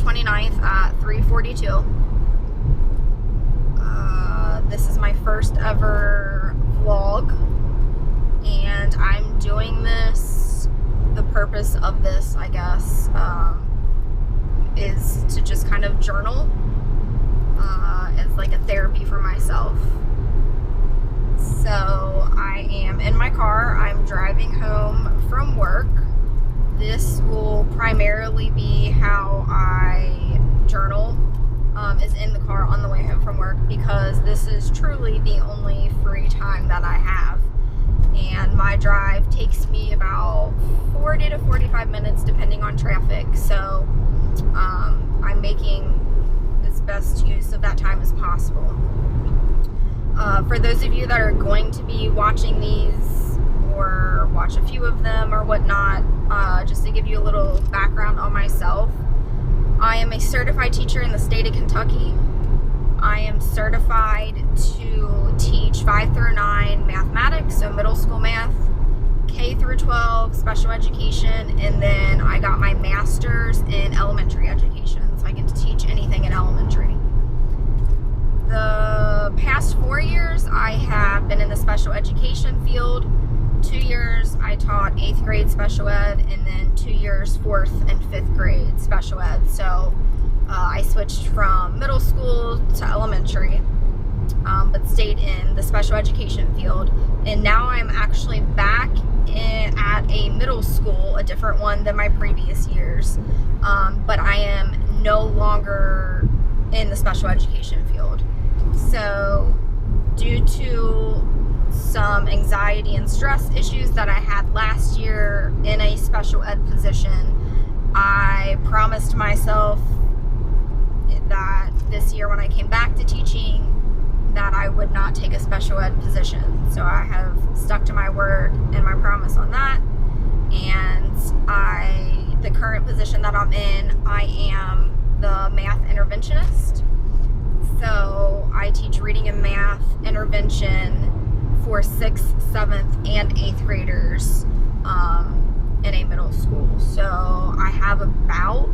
29th at 3:42. This is my first ever vlog, and I'm doing this, the purpose of this, I guess, is to just kind of journal as like a therapy for myself. So I am in my car. I'm driving home from work. This will primarily be how I journal, is in the car on the way home from work, because this is truly the only free time that I have. And my drive takes me about 40 to 45 minutes depending on traffic. So I'm making as best use of that time as possible. For those of you that are going to be watching these or watch a few of them or whatnot, just to give you a little background on myself, I am a certified teacher in the state of Kentucky. I am certified to teach 5 through 9 mathematics, so middle school math, K through 12 special education, and then I got my master's in elementary education, so I get to teach anything in elementary. The past 4 years I have been in the special education field. 2 years I taught 8th grade special ed, and then 2 years 4th and 5th grade special ed. So I switched from middle school to elementary, but stayed in the special education field. And now I'm actually back at a middle school, a different one than my previous years, but I am no longer in the special education field. So due to some anxiety and stress issues that I had last year in a special ed position, I promised myself that this year when I came back to teaching that I would not take a special ed position. So I have stuck to my word and my promise on that. And the current position that I'm in, I am the math interventionist. So I teach reading and math intervention for 6th, 7th, and 8th graders in a middle school. So I have about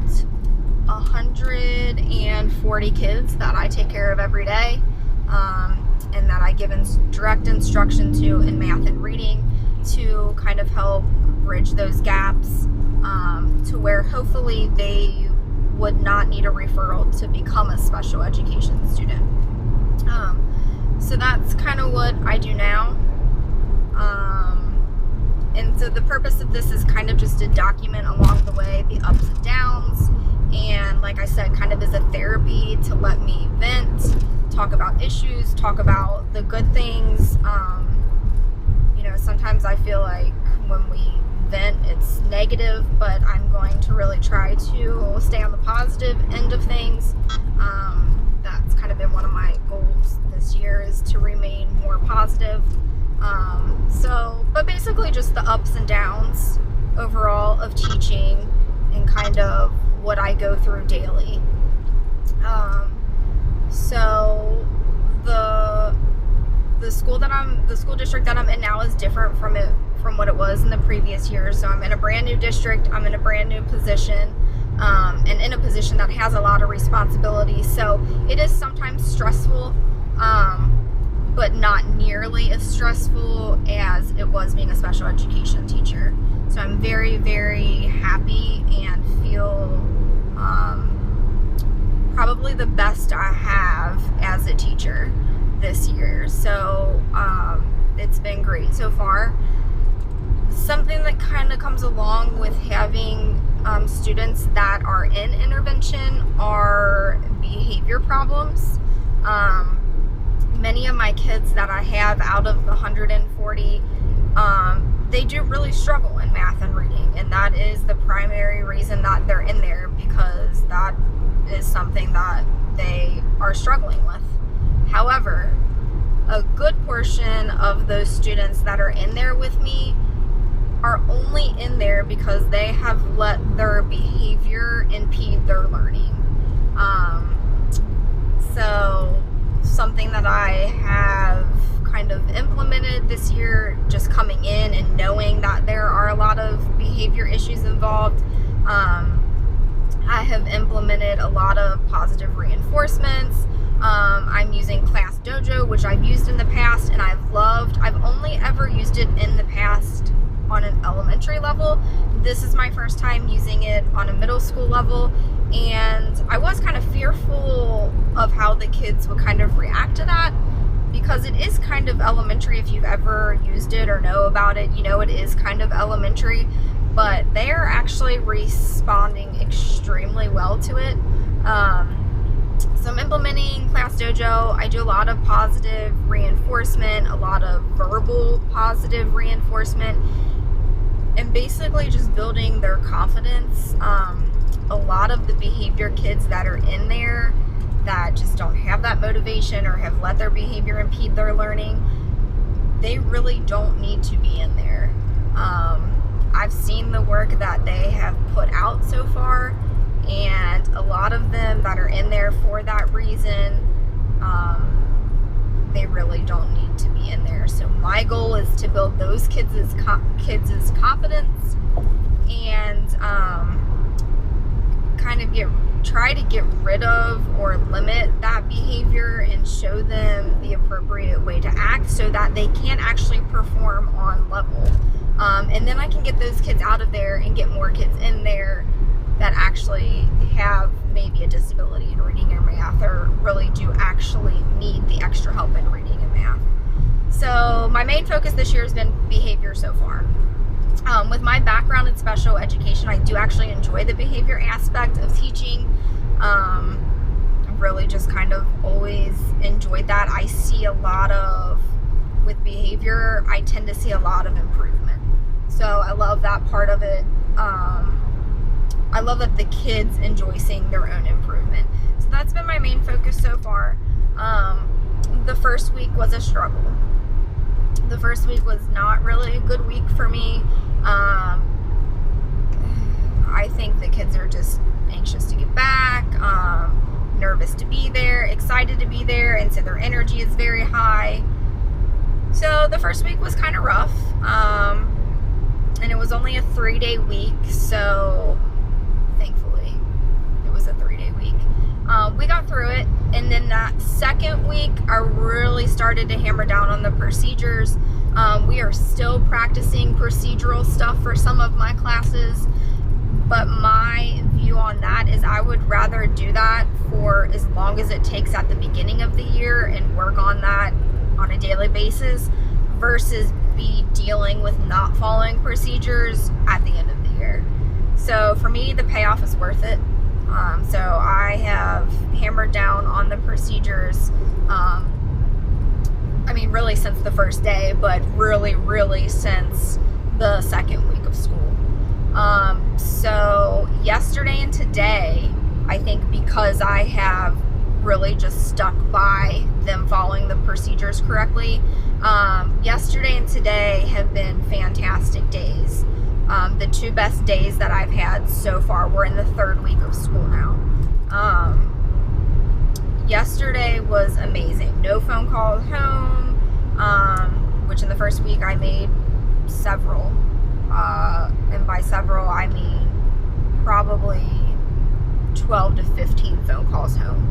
140 kids that I take care of every day, and that I give direct instruction to in math and reading to kind of help bridge those gaps, to where hopefully they would not need a referral to become a special education student. So that's kind of what I do now. And so the purpose of this is kind of just to document along the way the ups and downs, and like I said, kind of as a therapy to let me vent, talk about issues, talk about the good things. Sometimes I feel like when we vent, it's negative, but I'm going to really try to stay on the positive end of things. That's kind of been one of my goals this year, is to remain more positive. But basically just the ups and downs overall of teaching and kind of what I go through daily. So the school district that I'm in now is different from what it was in the previous years. So I'm in a brand new district, I'm in a brand new position, and in a position that has a lot of responsibility. So it is sometimes stressful, but not nearly as stressful as it was being a special education teacher. So I'm very, very happy and feel probably the best I have as a teacher this year. So it's been great so far. Something that kind of comes along with having students that are in intervention are behavior problems. Many of my kids that I have out of the 140, they do really struggle in math and reading, and that is the primary reason that they're in there, because that is something that they are struggling with. However, a good portion of those students that are in there with me are only in there because they have let their behavior impede their learning. So something that I have kind of implemented this year, just coming in and knowing that there are a lot of behavior issues involved, I have implemented a lot of positive reinforcements. I'm using Class Dojo, which I've used in the past and I've loved. I've only ever used it in the past on an elementary level. This is my first time using it on a middle school level, and I was kind of fearful of how the kids would kind of react to that, because it is kind of elementary. If you've ever used it or know about it, you know it is kind of elementary, but they are actually responding extremely well to it. So I'm implementing Class Dojo. I do a lot of positive reinforcement, a lot of verbal positive reinforcement, and basically just building their confidence. A lot of the behavior kids that are in there that just don't have that motivation or have let their behavior impede their learning, they really don't need to be in there. I've seen the work that they have put out so far, and a lot of them that are in there for that reason, they really don't need to be in there. So my goal is to build those kids' confidence and kind of try to get rid of or limit that behavior and show them the appropriate way to act so that they can actually perform on level. And then I can get those kids out of there and get more kids in there that actually have maybe a disability in reading or math, or really do actually need the extra help in reading and math. So my main focus this year has been behavior so far. With my background in special education, I do actually enjoy the behavior aspect of teaching. Really just kind of always enjoyed that. I see a lot of, with behavior, I tend to see a lot of improvement. So I love that part of it. I love that the kids enjoy seeing their own improvement. So that's been my main focus so far. The first week was a struggle. The first week was not really a good week for me. I think the kids are just anxious to get back, nervous to be there, excited to be there, and so their energy is very high. So the first week was kind of rough, and it was only a 3-day week, so thankfully it was a 3-day week. We got through it, and then that second week I really started to hammer down on the procedures. We are still practicing procedural stuff for some of my classes, but my view on that is I would rather do that for as long as it takes at the beginning of the year and work on that on a daily basis versus be dealing with not following procedures at the end of the year. So for me, the payoff is worth it. So I have hammered down on the procedures, I mean, really since the first day, but really since the second week of school. So yesterday and today, I think because I have really just stuck by them following the procedures correctly, yesterday and today have been fantastic days. The 2 best days that I've had so far. We're in the 3rd week of school now. Yesterday was amazing. No phone calls home, which in the first week I made several. And by several, I mean probably 12 to 15 phone calls home.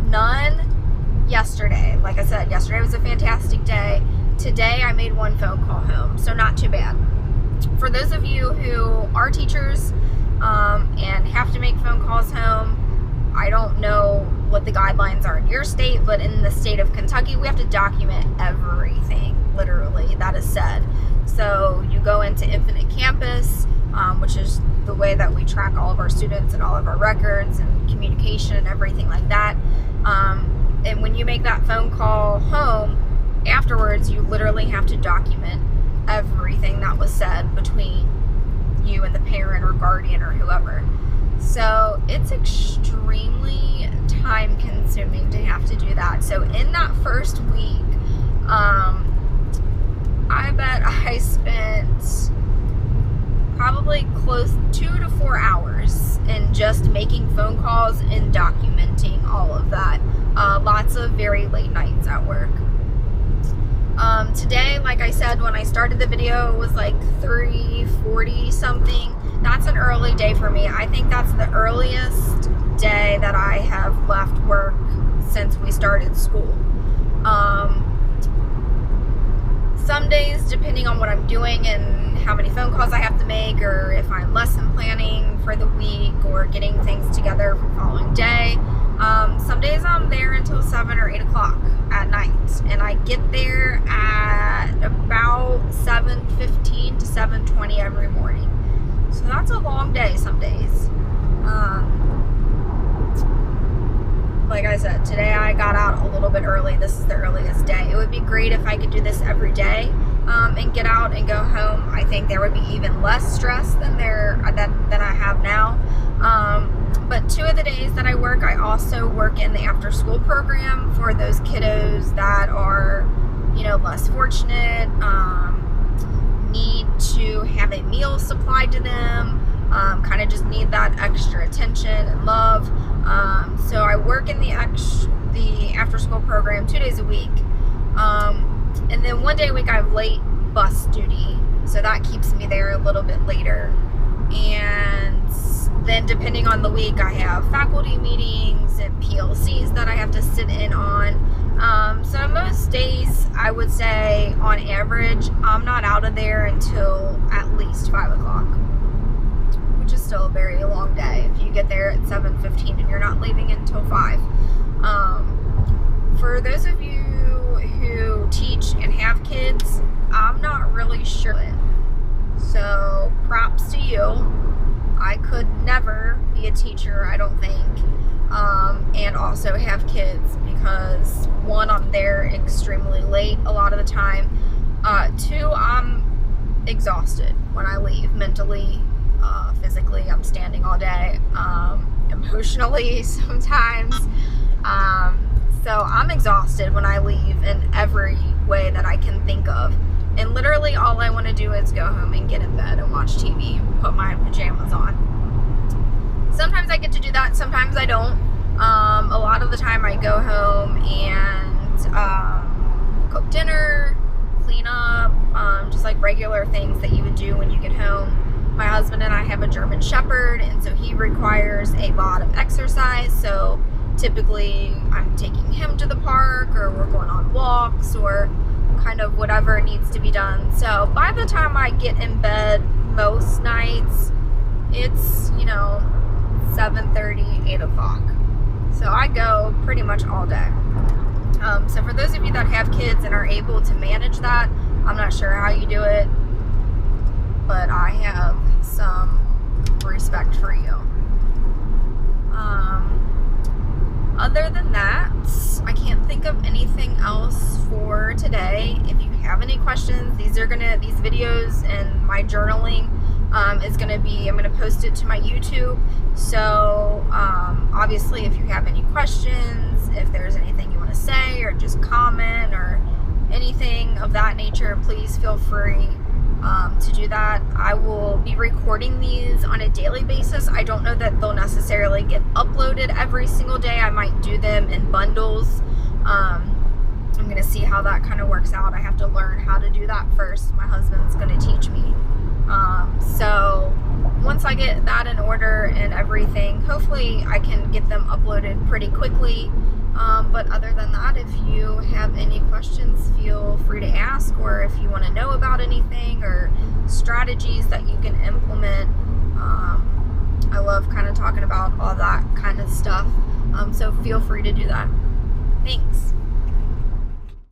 None yesterday. Like I said, yesterday was a fantastic day. Today I made 1 phone call home, so not too bad. For those of you who are teachers and have to make phone calls home, I don't know what the guidelines are in your state, but in the state of Kentucky, we have to document everything, literally, that is said. So you go into Infinite Campus, which is the way that we track all of our students and all of our records and communication and everything like that. And when you make that phone call home, afterwards, you literally have to document everything that was said between you and the parent or guardian or whoever. So it's extremely time consuming to have to do that. So in that first week, I bet I spent probably close 2 to 4 hours in just making phone calls and documenting all of that. Lots of very late nights at work. Today, like I said, when I started the video, it was like 3:40 something. that's an early day for me. I think that's the earliest day that I have left work since we started school. Some days, depending on what I'm doing and how many phone calls I have to make, or if I'm lesson planning for the week or getting things together for the following day, some days I'm there until 7 or 8 o'clock at night, and I get there at about 7:15 to 7:20 every morning. So that's a long day some days. Like I said, today I got out a little bit early. This is the earliest day. It would be great if I could do this every day and get out and go home. I think there would be even less stress than I have now. But 2 of the days that I work, I also work in the after school program for those kiddos that are, less fortunate, need to have a meal supplied to them, kind of just need that extra attention and love. So I work in the after school program 2 days a week. And then 1 day a week I have late bus duty. So that keeps me there a little bit later. And then depending on the week, I have faculty meetings and PLCs that I have to sit in on. So most days, I would say on average, I'm not out of there until at least 5 o'clock, which is still a very long day. If you get there at 7:15 and you're not leaving until 5. For those of you who teach and have kids, I'm not really sure. So props to you. I could never be a teacher, I don't think, and also have kids, because 1, I'm there extremely late a lot of the time. 2, I'm exhausted when I leave, mentally, physically. I'm standing all day, emotionally sometimes. So I'm exhausted when I leave in every way that I can think of. And literally all I want to do is go home and get in bed and watch TV and put my pajamas on. Sometimes I get to do that, sometimes I don't. A lot of the time I go home and cook dinner, clean up, just like regular things that you would do when you get home. My husband and I have a German Shepherd, and so he requires a lot of exercise. So typically I'm taking him to the park, or we're going on walks, or kind of whatever needs to be done. So by the time I get in bed most nights, it's 7:30, 8 o'clock. So I go pretty much all day. So for those of you that have kids and are able to manage that, I'm not sure how you do it, but I have some respect for you. Other than that, I can't think of anything else for today. If you have any questions, these videos and my journaling is gonna be, I'm gonna post it to my YouTube. So obviously, if you have any questions, if there's anything you want to say, or just comment, or anything of that nature, please feel free to do that. I will be recording these on a daily basis. I don't know that they'll necessarily get uploaded every single day. I might do them in bundles. I'm going to see how that kind of works out. I have to learn how to do that first. My husband's going to teach me. So once I get that in order and everything, hopefully I can get them uploaded pretty quickly. But other than that, if you have any questions, feel free to ask, or if you want to know about anything or strategies that you can implement. I love kind of talking about all that kind of stuff. So feel free to do that. Thanks.